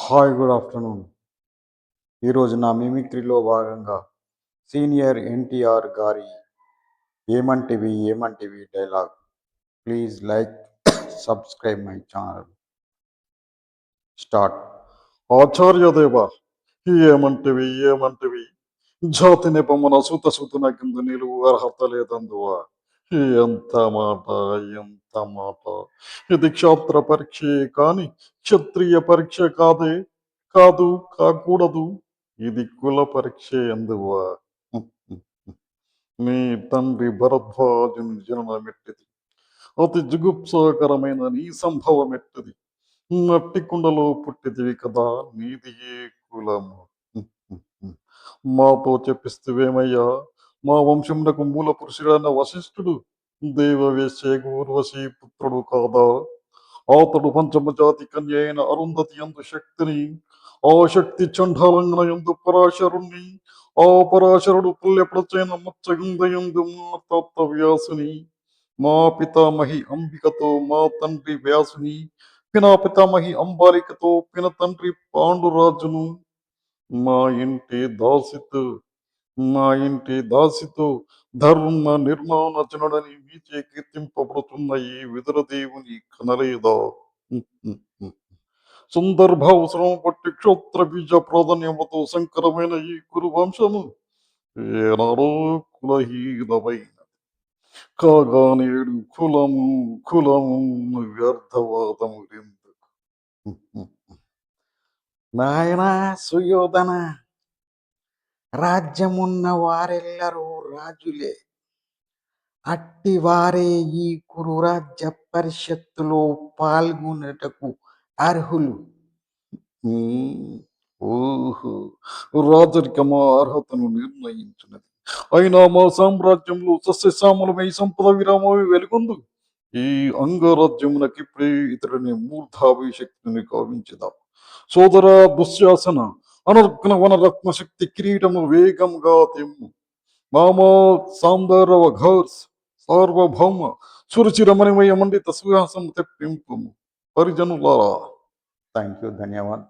Hi good afternoon. ఈరోజు నా మిమిక్రీలో భాగంగా సీనియర్ ఎన్టీఆర్ గారి ఏమంటివి ఏమంటివి dialogue. Please like subscribe my channel. Start. ఆచార్యదేవ, ఏమంటివి ఏమంటివి, జాతి నెపమున సుత సుతున కింద నిలువు అర్హత లేదందువా. ఎంత మాట, ఎంత మాట. ఇది క్షాత్ర పరీక్షే కాని క్షత్రియ పరీక్ష కాదే, కాదు, కాకూడదు. ఇది కుల పరీక్షే అందువా. నీ తండ్రి భరద్వాజుని జననమెట్టిది, అతి జుగుప్సాకరమైన నీ సంభవమెట్టిది. మట్టి కుండలో పుట్టిదివి కదా, నీది ఏ కులము. మాతో చెప్పిస్తువేమయ్యా, మా వంశమునకు మూల పురుషుడైన వశిష్ఠుడు దేవవేశ్య ఊర్వశి పుత్రుడు కాదా. అతడు పంచమ జాతి కన్య అయిన అరుంధతి ఎందు శక్తిని, ఆ శక్తి చండాలంగన ఎందు పరాశరుణ్ణి, ఆ పరాశరుడు పుల్లెపడచైన మచ్చగుందయందు మా తాత వ్యాసుని, మా పితామహి అంబికతో మా తండ్రి వ్యాసుని, పినా పితామహి అంబాలికతో పిన తండ్రి పాండురాజును, మా ఇంటి దాసితో మా ఇంటి దాసితో ధర్మ నిర్మాణజనుడని మీచే కీర్తింపబడుతున్న ఈ విదురదేవుని కనలేదా. సందర్భావసరం బట్టి క్షోత్ర బీజ ప్రాధాన్యముతో సంకరమైన ఈ కురు వంశము ఏనాడో కులహీనమైన కాగా నేడు కులము కులము వ్యర్థవాదము ఎందుకు. నాయనా సుయోధన, రాజ్యమున్న వారెల్లరూ రాజులే, అట్టివారే ఈ కురురాజ్య పరిషత్తులో పాల్గొనుటకు అర్హులు. ఓహో, రాజరికమా అర్హతను నిర్ణయించినది. అయినా మా సామ్రాజ్యంలో సస్యశ్యామలమై సంపద విరామమే వెలుగొందు. ఈ అంగరాజ్యమునకిప్పుడే ఇతడిని మూర్ధాభిషక్తిని కావించదా. సోదర దుశ్శాసన, అనర్ఘ్న వనరత్న శక్తి కిరీటము వేగంగా తెమ్ము. మామా సాందరవ ఘోర్స్ సార్వభౌమ సురుచిరమణిమయ మండిత సుహాసం తెప్పింపు పరిజనులారా. Thank you, ధన్యవాద్.